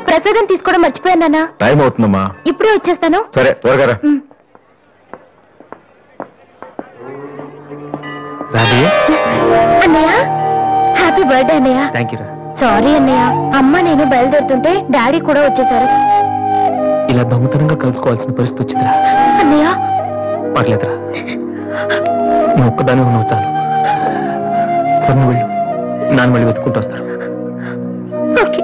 ప్రసాదం తీసుకోవడం మర్చిపోయానా? టైం అవుతుందమ్మా. ఇప్పుడే వచ్చేస్తాను. సరే త్వరగా. అన్నయ్య హ్యాపీ బర్త్డే అన్నయ్య. సారీ అన్నయ్య, అమ్మ నేను బయలుదేరుతుంటే డాడీ కూడా వచ్చేసారు. ఇలా దొంగతనంగా కలుసుకోవాల్సిన పరిస్థితి వచ్చిందిరా. అన్నయ్య పర్లేదురా, నువ్వు ఒక్కదానే ఉన్నావు చాలు. సరే నువ్వు వెళ్ళు, నాన్న మళ్ళీ వెతుక్కుంటూ వస్తాడు. ఓకే.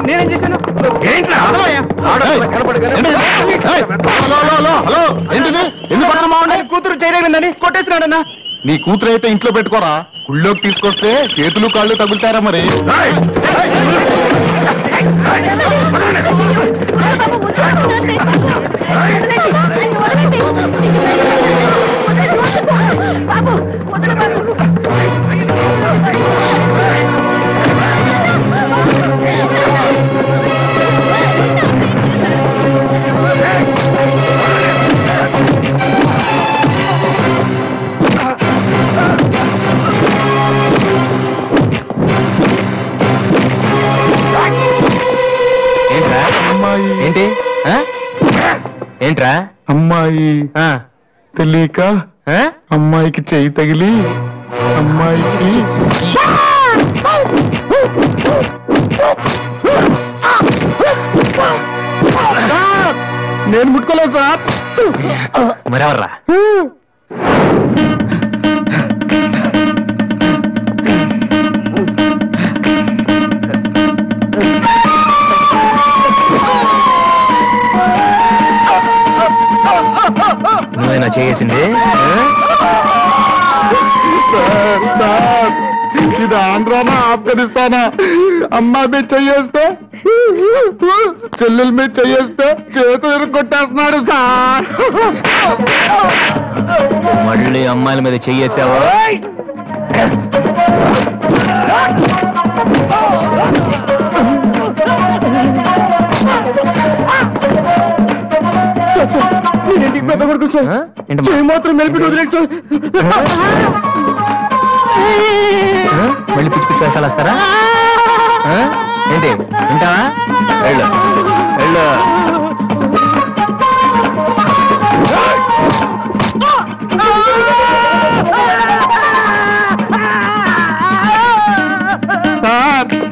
నేనేం చేశాను? కూతురు చేయలేదని కొట్టేసినాడన్నా. నీ కూతురు అయితే ఇంట్లో పెట్టుకోరా, గుళ్ళోకి తీసుకొస్తే చేతులు కాళ్ళు తగులుతారా మరి. ఏంటి ఏంట్రా? అమ్మాయి తెలియక అమ్మాయికి చెయ్యి తగిలి అమ్మాయికి నేను ముట్టుకోలేదు సార్. మరెవర్రా? నువ్వేనా చేసింది? ఇది ఆంధ్రానా ఆఫ్ఘనిస్తానా? అమ్మా మీద చెయ్యేస్తే చెల్లెల మీద చెయ్యేస్తే చేతులు ఎరుకొట్టేస్తున్నాడు సార్. మళ్ళీ అమ్మాయిల మీద చెయ్యేసావా? మాత్రం మెలిపి వదిలేదు. మళ్ళీ పిచ్చి పిచ్చి వేషాలు వస్తారా ఏంటి? వింటావా? వెళ్ళు వెళ్ళు.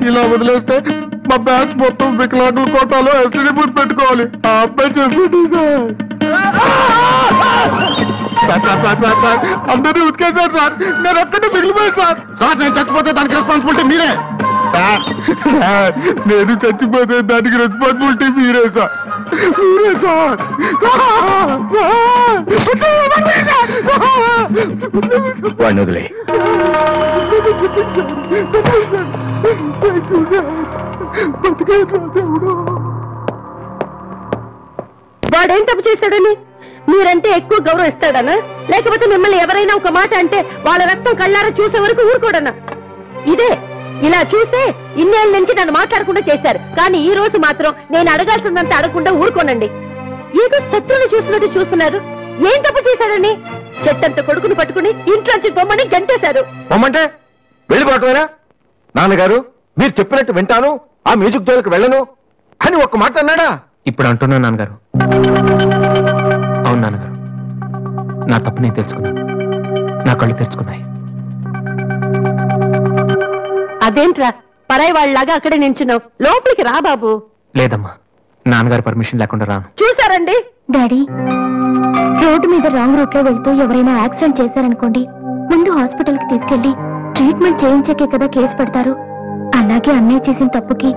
ఇలా వదిలేస్తే మా బ్యాచ్ మొత్తం వికలాంగుల కోటాలో ఎస్టీడీ బూత్ పెట్టుకోవాలి. ఆ అబ్బాయి చేస్తుంది సార్. అందరినీ ఉతికేశారు సార్, నేను ఒక్కటే మిగిలిపోయాను సార్. సార్ నేను చచ్చిపోతే దానికి రెస్పాన్సిబిలిటీ మీరే సార్. నేను చచ్చిపోతే దానికి రెస్పాన్సిబిలిటీ మీరే సార్. మీరే సార్. వాడిని వదిలే. వాడేం తప్పు చేశాడని మీరంటే ఎక్కువ గౌరవిస్తాడనా? లేకపోతే మిమ్మల్ని ఎవరైనా ఒక మాట అంటే వాళ్ళ రక్తం కళ్ళారా చూసే వరకు ఊరుకోడనా? ఇదే ఇలా చూసే ఇన్నేళ్ళ నుంచి నన్ను మాట్లాడకుండా చేశారు. కానీ ఈ రోజు మాత్రం నేను అడగాల్సిందంతా అడగకుండా ఊరుకోనండి. ఏదో శత్రువుని చూసినట్టు చూస్తున్నారు. ఏం తప్పు చేశాడని? చెట్టంత కొడుకును పట్టుకుని ఇంట్లోంచి బొమ్మని గంటేశారు. బొమ్మంటే వెళ్ళిపోవటమేనా? నాన్నగారు మీరు చెప్పినట్టు వింటాను, ఆ మ్యూజిక్ జోలికి వెళ్ళను అని ఒక్క మాట అన్నాడా? ఇప్పుడు అంటున్నా నాన్నగారు. అవును నాన్నగారు, నా తప్పు నేను తెలుసుకున్నాను. నా కళ్ళు తెరుచుకున్నాయి. అదేంట్రా పరాయి వాళ్ళలాగా అక్కడే నించున్నావు? లోపలికి రా బాబు. లేదమ్మా, నాన్నగారు పర్మిషన్ లేకుండా రాను. చూసారండి డాడీ, రోడ్డు మీద రాంగ్ రూట్ లో వెళ్తూ ఎవరైనా యాక్సిడెంట్ చేశారనుకోండి, ముందు హాస్పిటల్ కి తీసుకెళ్లి ట్రీట్మెంట్ చేయించాకే కదా కేసు పెడతారు. అలాగే అన్నయ్య చేసిన తప్పుకి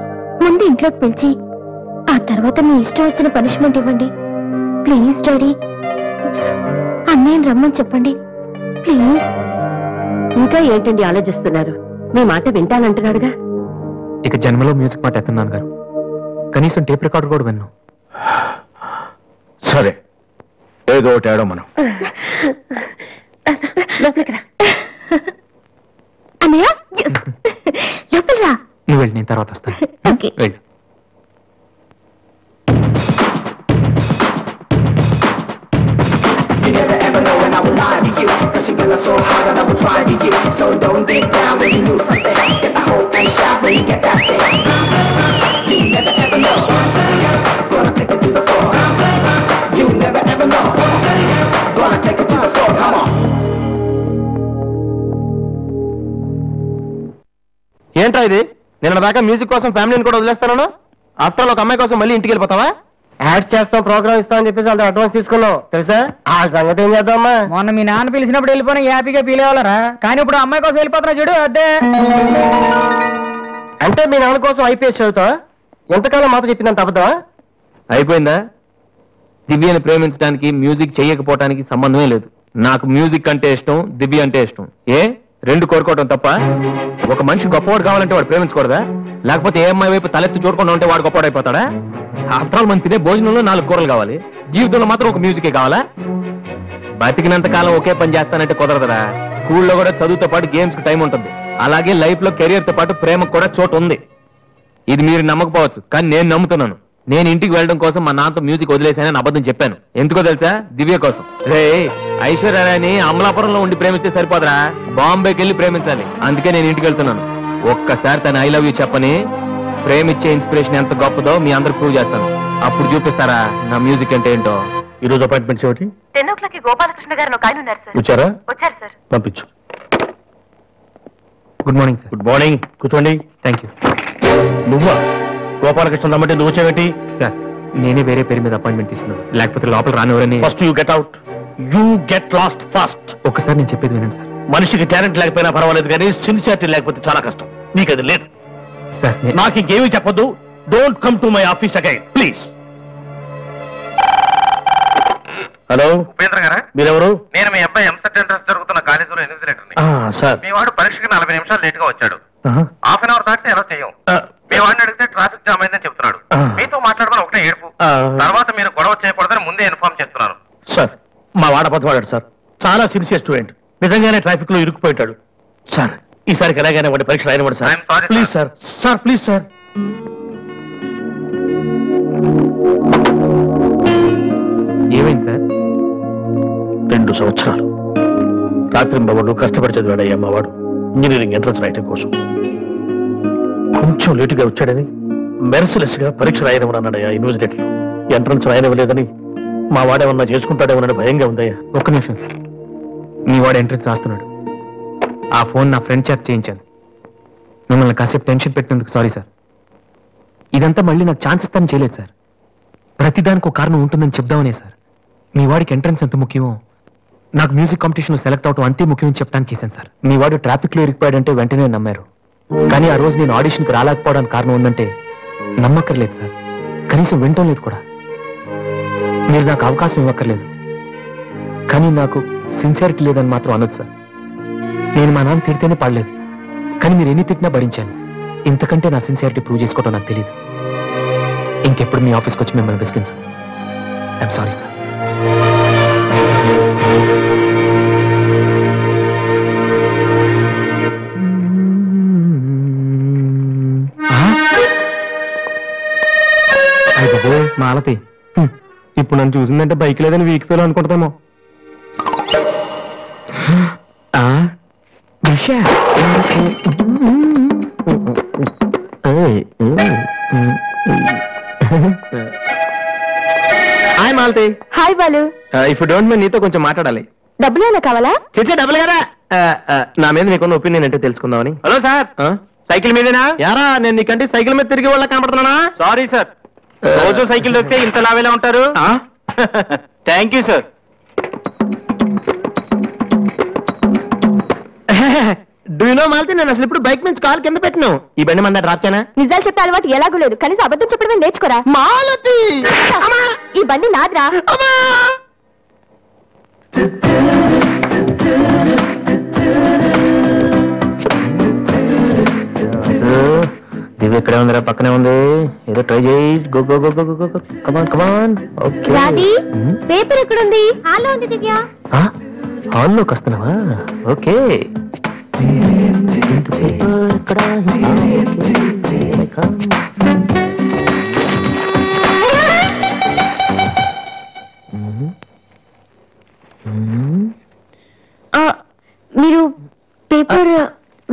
ముందు ఇంట్లోకి పిలిచి ఆ తర్వాత మీ ఇష్టం వచ్చిన పనిష్మెంట్ ఇవ్వండి ప్లీజ్ డాడీ. అన్నయ్యని రమ్మని చెప్పండి ప్లీజ్. ఇంకా ఏంటండి ఆలోచిస్తున్నారు? మీ మాట వింటానంటున్నాడుగా. ఇక జన్మలో మ్యూజిక్ మాట ఎత్తున్నాను గారు. కనీసం టేప్ రికార్డర్ కూడా విన్నాను. సరే, ఏదో ఒకటి ఆడో మనం. అన్నయ్య లోపలిరా. నువ్వు వెళ్ళి, నేను తర్వాత వస్తాను. ఓకే. వెళ్ళు. You never ever know when I will lie to you, 'cause you feel so hard that I will try to you. So don't get down when you do something. Get the whole thing shot when you get that thing. You never ever know. Gonna take it to the floor. You never ever know. Gonna take it to the floor. Come on. ఏంట్రా ఇది? నిన్న దాకా music కోసం ఫ్యామిలీని కూడా వదిలేస్తాను. After ఒక అమ్మాయి కోసం మళ్ళీ ఇంటికి వెళ్ళిపోతావా? యాడ్ చేస్తాం, ప్రోగ్రామ్ ఇస్తామని చెప్పేసి అంత అడ్వాన్స్ తీసుకున్నావు తెలుసా? ఆ సంగతి ఏం చేద్దామా? మొన్న మీ నాన్న పిలిచినప్పుడు వెళ్ళిపోయినా హ్యాపీగా ఫీల్ అవ్వాలరా, కానీ ఇప్పుడు అమ్మాయి కోసం వెళ్ళిపోతున్నా చూడు. అదే అంటే మీ నాన్న కోసం ఐపీఎస్ చదువుతా? ఎంతకాలం మాతో చెప్పిందంత అబద్ధమా? అయిపోయిందా? దివ్యని ప్రేమించడానికి మ్యూజిక్ చెయ్యకపోవటానికి సంబంధమే లేదు. నాకు మ్యూజిక్ అంటే ఇష్టం, దివ్య అంటే ఇష్టం. ఏ రెండు కోరుకోవటం తప్ప? ఒక మనిషి గొప్పవాడు కావాలంటే వాడు ప్రేమించకూడదా? లేకపోతే ఏ అమ్మాయి వైపు తలెత్తి చూడకుండా ఉంటే వాడు గొప్పవాడు అయిపోతాడా? ఆఫ్టర్ ఆల్ మన తినే భోజనంలో 4 కూరలు కావాలి, జీవితంలో మాత్రం ఒక మ్యూజికే కావాలా? బతికినంత కాలం ఒకే పని చేస్తానంటే కుదరదరా. స్కూల్లో కూడా చదువుతో పాటు గేమ్స్ కి టైం ఉంటుంది. అలాగే లైఫ్ లో కెరియర్ తో పాటు ప్రేమకు కూడా చోటు ఉంది. ఇది మీరు నమ్మకపోవచ్చు, కానీ నేను నమ్ముతున్నాను. నేను ఇంటికి వెళ్ళడం కోసం మా నాన్నతో మ్యూజిక్ వదిలేశానని అబద్ధం చెప్పాను. ఎందుకో తెలుసా? దివ్య కోసం. రే, ఐశ్వర్యని అమలాపురంలో ఉండి ప్రేమిస్తే సరిపోదరా, బాంబేకి వెళ్ళి ప్రేమించాలి. అందుకే నేను ఇంటికి వెళ్తున్నాను. ఒక్కసారి తన ఐ లవ్ యూ చెప్పని ప్రేమిచ్చే ఇన్స్పిరేషన్ ఎంత గొప్పదో మీ అందరికి ప్రూవ్ చేస్తాను. అప్పుడు చూపిస్తారా నా మ్యూజిక్ అంటే ఏంటో. ఈ రోజు అపాయింట్మెంట్స్ ఏమిటి? 10 o'clock గోపాలకృష్ణ గారు ఒక ఆయన ఉన్నారు సార్. వచ్చారా? వచ్చారు సార్. పంపించు. Good morning sir. Good morning, కూర్చోండి. Thank you. నువ్వా? గోపాలకృష్ణ రమ్మంటే నువ్వు వచ్చావేంటి? సార్, నేనే వేరే పేరు మీద అపాయింట్మెంట్ తీసుకున్నాను, లేకపోతే లోపల రానివరని. First you get out. You get lost first. ఒక్కసారి నేను చెప్పేది వినండి సార్. మనిషికి టాలెంట్ లేకపోయినా పర్వాలేదు, కానీ సిన్సియారిటీ లేకపోతే చాలా కష్టం. నీకు అది లేదు. సార్, నాకు ఇంకేమీ చెప్పొద్దు. Don't come to my office again please. Hello, Upendra గారా? మీరెవరు? నేను మీ అబ్బాయి ఎంసెట్ ఎంట్రన్స్ జరుగుతున్న కాలేజీలో ఇన్విజిలేటర్ని. సార్, మీ వాడు పరీక్షకి 40 నిమిషాలు లేట్ గా వచ్చాడు. హాఫ్ అన్ అవర్ దాటితే ఎలా చేయం. మీ వాడిని అడిగితే ట్రాఫిక్ జామ్ అయిందని చెప్తున్నాడు. మీతో మాట్లాడమని ఒకటే ఏడుపు. తర్వాత మీరు గొడవ చేయకూడదని ముందే ఇన్ఫార్మ్ చేస్తున్నాను. సార్, మా వాడ పదవాడాడు సార్. చాలా సిన్సియర్ స్టూడెంట్. నిజంగానే ట్రాఫిక్ లో ఇరుక్కుపోయాడు సార్. ఈసారికి ఎలాగైనా వాడి పరీక్ష రాయనివ్వండి sir. I'm sorry, please sir. Sir please sir. ఏమైంది సార్? 2 సంవత్సరాలు రాత్రింబవళ్ళు కష్టపడి చదివాడయ్యా మా వాడు ఇంజనీరింగ్ ఎంట్రన్స్ రాయటం కోసం. కొంచెం లేటుగా వచ్చాడని మెర్సిలెస్ గా పరీక్ష రాయనివ్వను అన్నాడయ్యా ఇన్విజిలేటర్. ఎంట్రన్స్ రాయనివ్వలేదని మా వాడేమన్నా చేసుకుంటాడేమోనని భయంగా ఉందయ్యా. ఒక్క నిమిషం సార్. మీ వాడు ఎంట్రన్స్ రాస్తున్నాడు. ఆ ఫోన్ నా ఫ్రెండ్ చేత చేయించాను. మిమ్మల్ని కాసేపు టెన్షన్ పెట్టినందుకు సారీ సార్. ఇదంతా మళ్ళీ నాకు ఛాన్స్ ఇస్తానని చేయలేదు సార్. ప్రతిదానికి ఒక కారణం ఉంటుందని చెప్దామనే సార్. మీ వాడికి ఎంట్రన్స్ ఎంత ముఖ్యమో నాకు మ్యూజిక్ కాంపిటీషన్లో సెలెక్ట్ అవడం అంతే ముఖ్యమని చెప్పడానికి చేశాను సార్. మీ వాడు ట్రాఫిక్లో ఇరికిపోయాడంటే వెంటనే నమ్మారు. కానీ ఆ రోజు నేను ఆడిషన్కి రాలేకపోవడానికి కారణం ఉందంటే నమ్మక్కర్లేదు సార్. కనీసం వినటం లేదు కూడా. మీరు నాకు అవకాశం ఇవ్వక్కర్లేదు, కానీ నాకు సిన్సియారిటీ లేదని మాత్రం అనొచ్చు సార్. నేను మా నాన్న తిడితేనే పడలేదు, కానీ మీరు ఎన్ని తిట్టినా భరించాను. ఇంతకంటే నా సిన్సియారిటీ ప్రూవ్ చేసుకోవడం నాకు తెలియదు. ఇంకెప్పుడు మీ ఆఫీస్కి వచ్చి మిమ్మల్ని విసిగించు. I'm sorry sir. అయితే మాలతి ఇప్పుడు నన్ను చూసిందంటే బైక్ లేదని వీక్ ఫీల్ అనుకుంటామో. Hi Malathi. Hi Balu. If you don't mind నీతో కొంచెం మాట్లాడాలి. డబ్బులు ఏమైనా కావాలా? చేసే డబ్బులు కదా. నా మీద నీకున్న ఒపీనియన్ అంటే తెలుసుకుందామని. హలో సార్, సైకిల్ మీదేనా? యారా, నేను నీకంటే సైకిల్ మీద తిరిగి వాళ్ళ కనపడుతున్నానా? సారీ సార్, రోజు సైకిల్ దొరికితే ఇంత లావేలా ఉంటారు. Thank you sir. Do you know Malathi, నేను అసలు ఇప్పుడు బైక్ నుంచి కాల్ కింద పెట్టినా. ఈ బండి మన డ్రాప్ చేయనా? నిజాలు చెప్పే అలవాటు ఎలాగూ లేదు, కనీసం అబద్ధం చెప్పడమే నేర్చుకోరా. మాలతి, ఈ బండి నాదిరా. ఎక్కడే ఉందిరా? పక్కనే ఉంది. ఏదో ట్రై చేయి. Go go go go go. Come on come on. Okay. Radhi, paper ఎక్కడుంది? హాల్లో ఉంది దివ్య. హాల్లోకి వస్తున్నావా? ఓకే. పేపర్ ఇక్కడ. మీరు పేపర్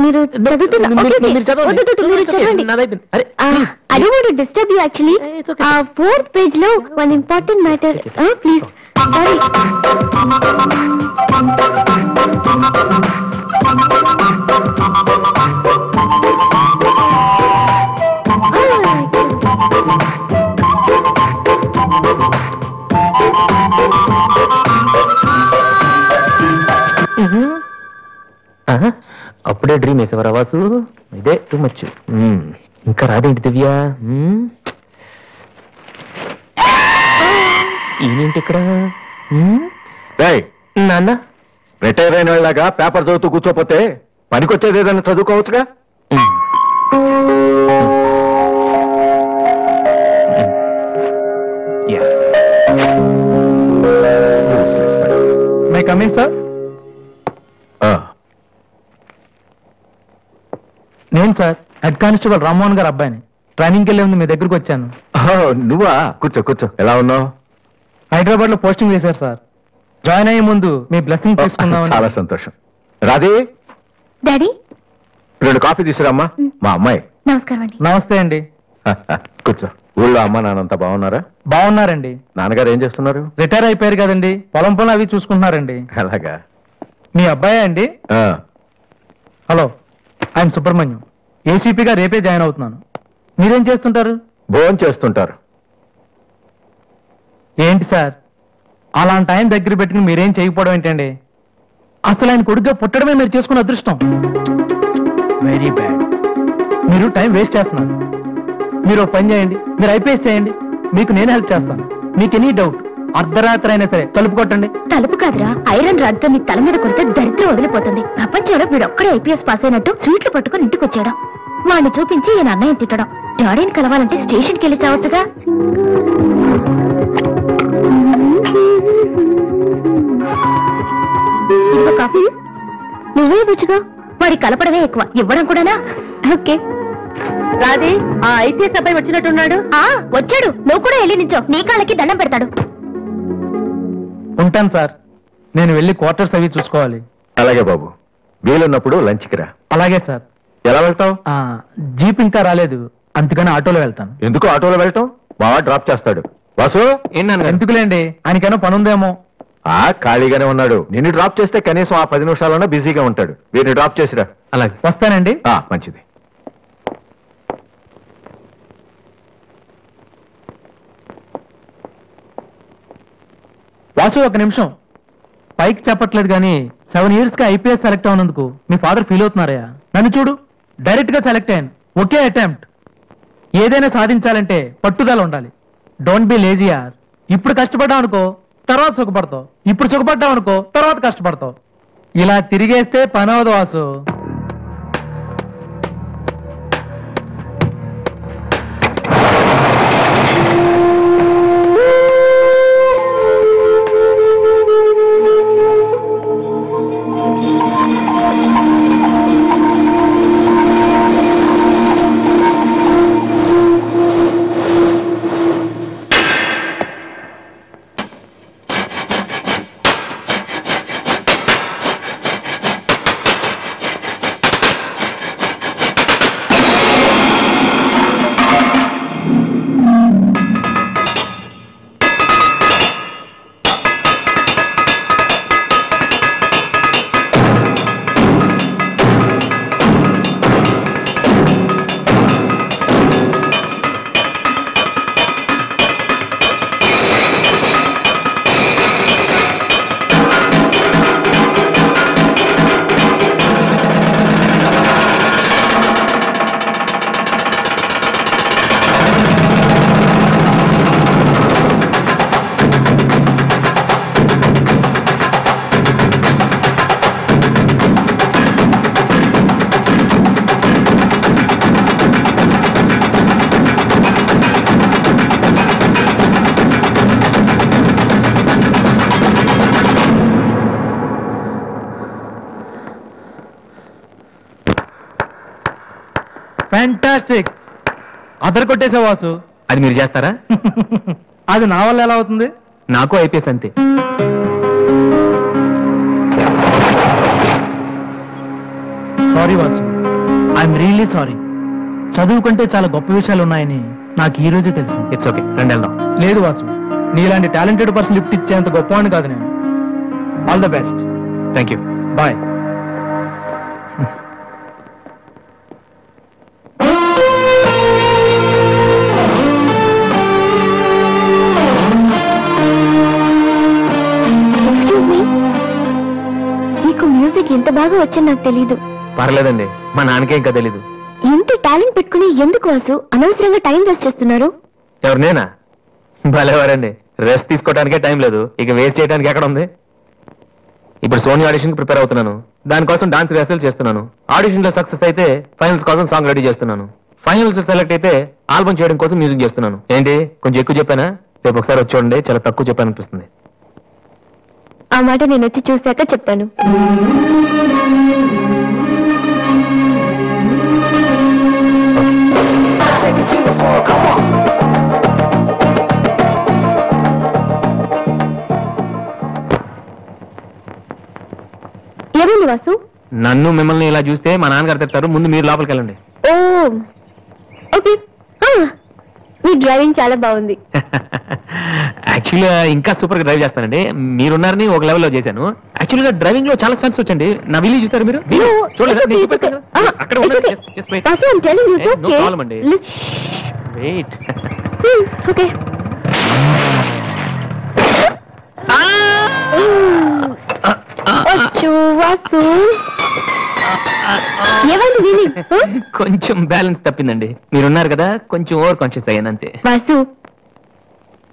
మీరు చదవండి. I don't want to disturb you actually. 4th page లో one important matter. Please. Sorry. అప్పుడే డ్రీమ్ వేసేవారా వాసు? ఇదే టూ మచ్. ఇంకా రాదేంటి దివ్య? ఈయనేంటి ఇక్కడ? నాన్న, రిటైర్ అయిన వాళ్ళగా పేపర్ చదువుతూ కూర్చోపోతే పనికొచ్చేది ఏదైనా చదువుకోవచ్చుగా. May I coming sir. నేను సార్ హెడ్ కానిస్టేబుల్ రామ్మోహన్ గారు అబ్బాయిని. ట్రైనింగ్కి వెళ్ళే ముందు మీ దగ్గరకు వచ్చాను. నువ్వా? కూర్చో కూర్చో. ఎలా ఉన్నావు? హైదరాబాద్ లో పోస్టింగ్ వేశారు సార్. జాయిన్ అయ్యే ముందు మీ బ్లెస్సింగ్ తీసుకుందామని. చాలా సంతోషం. రాధే, డాడీ 2 కాఫీ తీసుకురామ్మా. మా అమ్మాయి. నమస్కారం అండి. నమస్తే అండి. కూర్చో. ఊళ్ళో అమ్మ నాన్నంతా బాగున్నారా? బాగున్నారండి. నాన్నగారు ఏం చేస్తున్నారు? రిటైర్ అయిపోయారు కదండి, పొలం పొలం అవి చూసుకుంటున్నారండి. అలాగా. మీ అబ్బాయి అండి? Hello, I'm Subrahmanyam. ఏసీపీగా రేపే జాయిన్ అవుతున్నాను. మీరేం చేస్తుంటారు? భోజనం చేస్తుంటారు. ఏంటి సార్, అలాంటి టైం దగ్గర పెట్టుకుని మీరేం చేయకపోవడం ఏంటండి? అసలు ఆయన కొడుగ్గా పుట్టడమే మీరు చేసుకున్న అదృష్టం. Very bad. మీరు టైం వేస్ట్ చేస్తున్నారు. మీరు పని చేయండి, మీరు ఐపీఎస్ చేయండి, మీకు నేను హెల్ప్ చేస్తాను. మీకు ఎనీ డౌట్ అర్ధరాత్రి అయినా సరే తలుపు కొట్టండి. తలుపు కాదురా, ఐరన్ రాడ్తో నీ తల మీద కొడితే దరిద్రం వదిలిపోతుంది. ప్రపంచంలో వీడు ఒక్కడే ఐపీఎస్ పాస్ అయినట్టు స్వీట్లు పట్టుకుని ఇంటికి వచ్చాడు. వాడిని చూపించి ఈయన అన్నయ్య తిట్టడం. డాడీని కలవాలంటే స్టేషన్కి వెళ్ళి చావచ్చుగా. ఇదిగో కాఫీ. నువ్వే బుచ్చుగా. వాడి కలపడమే ఎక్కువ, ఇవ్వడం కూడానా? ఓకే. రాధే, ఆ ఐపీఎస్ అబ్బాయి వచ్చినట్టున్నాడు. వచ్చాడు. నువ్వు కూడా వెళ్ళి నించో, నీ కాళ్ళకి దండం పెడతాడు. ఉంటాను సార్, నేను వెళ్ళి క్వార్టర్స్ అవి చూసుకోవాలి. అలాగే బాబు, వీలున్నప్పుడు లంచ్కి రా. అలాగే సార్. ఎలా వెళ్తావు? జీప్ ఇంకా రాలేదు, అందుకని ఆటోలో వెళ్తాను. ఎందుకు ఆటోలో వెళ్తాం? మావా డ్రాప్ చేస్తాడు. వాసు, ఎందుకులేండి, ఆయనకేమో పని ఉందేమో. ఖాళీగానే ఉన్నాడు. నిన్ను డ్రాప్ చేస్తే కనీసం ఆ 10 నిమిషాలన్నా బిజీగా ఉంటాడు. వీరిని డ్రాప్ చేసిరా. అలాగే. వస్తానండి. మంచిది. వాసు, ఒక నిమిషం. పైకి చెప్పట్లేదు కానీ 7 years గా ఐపీఎస్ సెలెక్ట్ అవునందుకు మీ ఫాదర్ ఫీల్ అవుతున్నారయ్యా. నన్ను చూడు, డైరెక్ట్ గా సెలెక్ట్ అయ్యాను. ఒకే అటెంప్ట్. ఏదైనా సాధించాలంటే పట్టుదల ఉండాలి. డోంట్ బి లేజీ యార్. ఇప్పుడు కష్టపడ్డావు అనుకో, తర్వాత సుఖపడతావు. ఇప్పుడు సుఖపడ్డావు అనుకో, తర్వాత కష్టపడతావు. ఇలా తిరిగేస్తే పని అవదు వాసు. ఫ్యాంటాస్టిక్. అదర్ కొట్టేసా వాసు. అది మీరు చేస్తారా? అది నా వల్ల ఎలా అవుతుంది? నాకు ఐపీఎస్ అంతే. Sorry Vasu, I'm really sorry. చదువుకుంటే చాలా గొప్ప విషయాలు ఉన్నాయని నాకు ఈ రోజే తెలిసింది. ఇట్స్ ఓకే, రండి వెళ్దాం. లేదు వాసు, నీలాంటి టాలెంటెడ్ పర్సన్ లిఫ్ట్ ఇచ్చేంత గొప్పవాడిని కాదు నేను. All the best. Thank you. Bye. Excuse me, మీకు మ్యూజిక్ ఎంత బాగా వచ్చని నాకు తెలీదు. పర్లేదండి, మా నాన్నకే ఇంకా తెలీదు. ఇంత టాలెంట్ పెట్టుకుని ఎందుకు వాసు అనవసరంగా టైం వేస్ట్ చేస్తున్నారు? ఎవరు, నేనా? భలేవారండి, రెస్ట్ తీసుకోవడానికే టైం లేదు, ఇక వేస్ట్ చేయడానికి ఎక్కడ ఉంది? ఇప్పుడు సోనీ ఆడిషన్ కి ప్రిపేర్ అవుతున్నాను, దానికోసం డాన్స్ రిహర్సల్ చేస్తున్నాను. ఆడిషన్ లో సక్సెస్ అయితే ఫైనల్స్ కోసం సాంగ్ రెడీ చేస్తున్నాను. ఫైనల్స్ సెలెక్ట్ అయితే ఆల్బమ్ చేయడం కోసం మ్యూజిక్ చేస్తున్నాను. ఏంటి కొంచెం ఎక్కువ చెప్పానా? రేపు ఒకసారి వచ్చి చూడండి, చాలా తక్కువ చెప్పాను అనిపిస్తుంది. ఆ మాట నేను వచ్చి చూశాక చెప్తాను. ఏమైంది వాసు? నన్ను మిమ్మల్ని ఇలా చూస్తే మా నాన్నగారు తిడతారు, ముందు మీరు లోపలికి వెళ్ళండి. ఓ ఓకే. మీ డ్రైవింగ్ చాలా బాగుంది. యాక్చువల్గా ఇంకా సూపర్ గా డ్రైవ్ చేస్తానండి. మీరున్నారని ఒక లెవెల్లో చేశాను. యాక్చువల్గా డ్రైవింగ్ లో చాలా స్టన్స్ వచ్చండి. నా వీలు చూసారు మీరు? చూడలేదు అక్కడ అండి. వెయిట్. ఓకే. వాసు ఏమైంది? కొంచెం బ్యాలెన్స్ తప్పిందండి. మీరున్నారు కదా, కొంచెం ఓవర్ కాన్షియస్ అయ్యాను అంతే. వాసు,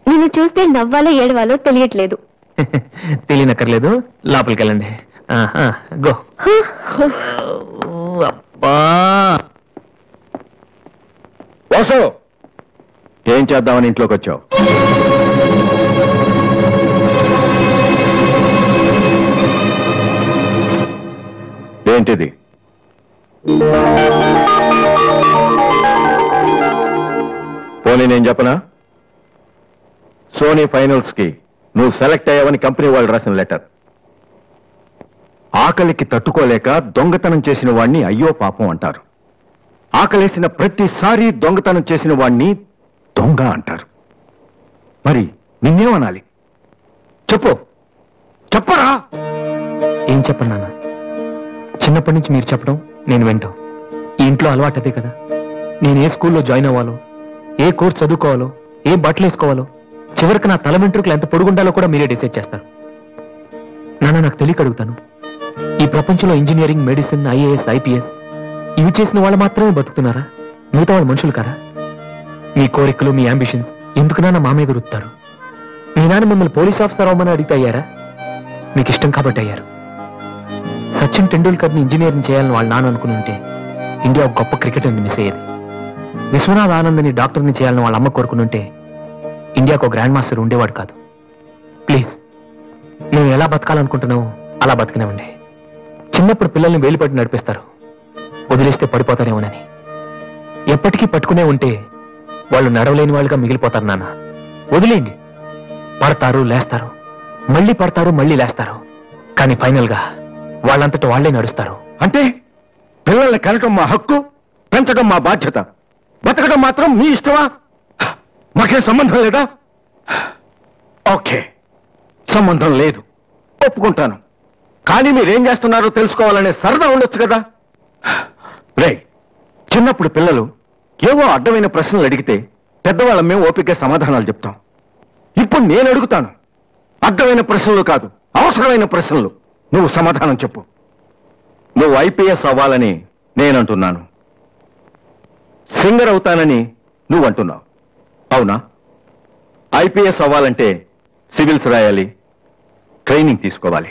నిన్ను చూస్తే నవ్వాలో ఏడవాలో తెలియట్లేదు. తెలియనక్కర్లేదు, లోపలికి వెళ్ళండి. గో. అబ్బా, వాసు, ఏం చేద్దామని ఇంట్లోకి వచ్చావు? ఏంటిది? పోనీ నేను చెప్పనా? సోనీ ఫైనల్స్ కి నువ్వు సెలెక్ట్ అయ్యావని కంపెనీ వాళ్ళు రాసిన లెటర్. ఆకలికి తట్టుకోలేక దొంగతనం చేసిన వాణ్ణి అయ్యో పాపం అంటారు. ఆకలేసిన ప్రతిసారి దొంగతనం చేసిన వాణ్ణి దొంగ అంటారు. మరి నిన్నేమనాలి? చెప్పు, చెప్పరా? ఏం చెప్పను నాన్న, చిన్నప్పటి నుంచి మీరు చెప్పడం నేను వింటాం. ఈ ఇంట్లో అలవాటు అదే కదా. నేను ఏ స్కూల్లో జాయిన్ అవ్వాలో, ఏ కోర్స్ చదువుకోవాలో, ఏ బట్టలు వేసుకోవాలో, చివరికి నా తల వెంట్రుకలు ఎంత పొడుగుండాలో కూడా మీరే డిసైడ్ చేస్తారు. నాన్న, నాకు తెలియక అడుగుతాను, ఈ ప్రపంచంలో ఇంజనీరింగ్, మెడిసిన్, ఐఏఎస్, ఐపీఎస్ ఇవి చేసిన వాళ్ళు మాత్రమే బతుకుతున్నారా? మిగతా వాళ్ళు మనుషులు కారా? మీ కోరికలు, మీ అంబిషన్స్ ఎందుకు నాన్న మా మీద రుత్తారు? మీ నాన్న మిమ్మల్ని పోలీస్ ఆఫీసర్ అవ్వమని అడిగితే అయ్యారా? మీకు ఇష్టం కాబట్టి అయ్యారు. సచిన్ టెండూల్కర్ని ఇంజనీరింగ్ చేయాలని వాళ్ళ నాన్న అనుకుని ఉంటే ఇండియా ఒక గొప్ప క్రికెటర్ని మిస్ అయ్యేది. విశ్వనాథ్ ఆనంద్ని డాక్టర్ని చేయాలని వాళ్ళ అమ్మ కోరుకుని ఉంటే ఇండియాకు ఒక గ్రాండ్ మాస్టర్ ఉండేవాడు కాదు. ప్లీజ్, నేను ఎలా బతకాలనుకుంటున్నావో అలా బతికినవ్వండి. చిన్నప్పుడు పిల్లల్ని వేలిపట్టి నడిపిస్తారు, వదిలేస్తే పడిపోతారేమోనని. ఎప్పటికీ పట్టుకునే ఉంటే వాళ్ళు నడవలేని వాళ్ళుగా మిగిలిపోతారు నాన్న. వదిలేయండి, పడతారు, లేస్తారు, మళ్ళీ పడతారు, మళ్ళీ లేస్తారు, కానీ ఫైనల్ గా వాళ్ళంతట వాళ్లే నడుస్తారు. అంటే పిల్లల్ని కనటం మా హక్కు, పెంచడం మా బాధ్యత, బతకడం మాత్రం మీ ఇష్టమా? మాకేం సంబంధం లేదా? ఓకే, సంబంధం లేదు, ఒప్పుకుంటాను. కానీ మీరేం చేస్తున్నారో తెలుసుకోవాలనే సరదా ఉండొచ్చు కదా. రే, చిన్నప్పుడు పిల్లలు ఏవో అడ్డమైన ప్రశ్నలు అడిగితే పెద్దవాళ్ళం మేము ఓపిక సమాధానాలు చెప్తాం. ఇప్పుడు నేను అడుగుతాను, అడ్డమైన ప్రశ్నలు కాదు, అవసరమైన ప్రశ్నలు. నువ్వు సమాధానం చెప్పు. నువ్వు ఐపీఎస్ అవ్వాలని నేనంటున్నాను, సింగర్ అవుతానని నువ్వు అంటున్నావు, అవునా? ఐపీఎస్ అవ్వాలంటే సివిల్స్ రాయాలి, ట్రైనింగ్ తీసుకోవాలి.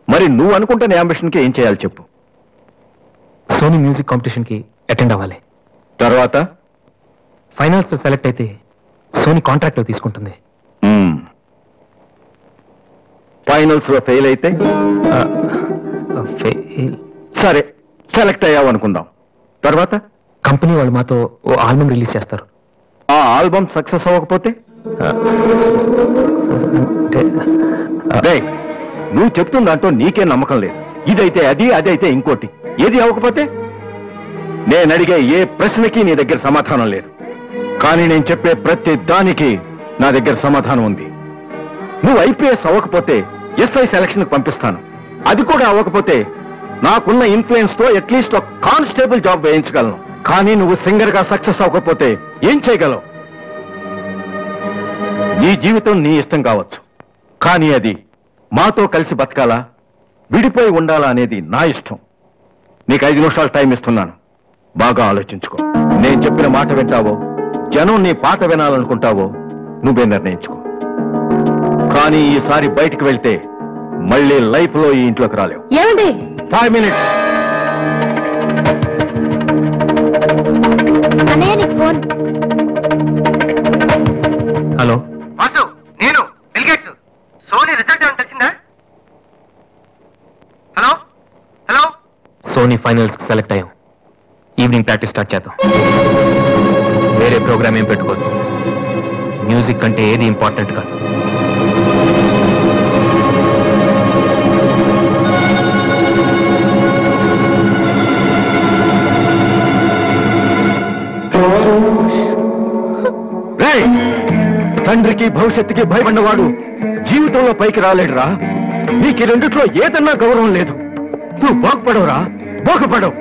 మరి నువ్వు అనుకుంటున్న అంబిషన్కి ఏం చేయాలి చెప్పు. సోనీ మ్యూజిక్ కాంపిటీషన్ కి అటెండ్ అవ్వాలి. తర్వాత ఫైనల్స్ సెలెక్ట్ అయితే సోనీ కాంట్రాక్ట్ తీసుకుంటుంది. ఫైనల్స్ లో ఫెయిల్ అయితే సరే, సెలెక్ట్ అయ్యావు అనుకుందాం. తర్వాత కంపెనీ వాళ్ళు మాతో ఓ ఆల్బమ్ రిలీజ్ చేస్తారు. ఆ ఆల్బమ్ సక్సెస్ అవ్వకపోతే నువ్వు చెప్తున్న దాంట్లో నీకే నమ్మకం లేదు. ఇదైతే అది, అదైతే ఇంకోటి. ఏది అవ్వకపోతే? నేను అడిగే ఏ ప్రశ్నకి నీ దగ్గర సమాధానం లేదు, కానీ నేను చెప్పే ప్రతి దానికి నా దగ్గర సమాధానం ఉంది. నువ్వు ఐపీఎస్ అవ్వకపోతే ఎస్ఐ సెలక్షన్ పంపిస్తాను. అది కూడా అవ్వకపోతే నాకున్న ఇన్ఫ్లుయెన్స్ తో అట్లీస్ట్ ఒక కానిస్టేబుల్ జాబ్ వేయించగలను. కానీ నువ్వు సింగర్ గా సక్సెస్ అవ్వకపోతే ఏం చేయగలవు? నీ జీవితం నీ ఇష్టం కావచ్చు, కానీ అది మాతో కలిసి బతకాలా, విడిపోయి ఉండాలా అనేది నా ఇష్టం. నీకు 5 నిమిషాలు టైం ఇస్తున్నాను, బాగా ఆలోచించుకో. నేను చెప్పిన మాట వింటావో, జనం నీ పాట వినాలనుకుంటావో నువ్వే నిర్ణయించుకో. కానీ ఈసారి బయటికి వెళ్తే మళ్ళీ లైఫ్ లో ఈ ఇంట్లోకి రాలేవు. ఏమండి? 5 minutes. అన్నయ్య నీకు ఫోన్. హలో వాసు, నేను బిల్గేట్స్. సోనీ రిజల్ట్ ఏమైనా తెలిసిందా? Hello hello. సోనీ ఫైనల్స్ కి సెలెక్ట్ అయ్యాం. ఈవినింగ్ ప్రాక్టీస్ స్టార్ట్ చేద్దాం. వేరే ప్రోగ్రామ్ ఏం పెట్టుకోదు. మ్యూజిక్ కంటే ఏది ఇంపార్టెంట్ కాదు. తండ్రికి భవిష్యత్తుకి భయపడినవాడు జీవితంలో పైకి రాలేడురా. నీకు రెండిట్లో ఏదన్నా గౌరవం లేదు. నువ్వు బాగుపడవురా, బాగుపడవు.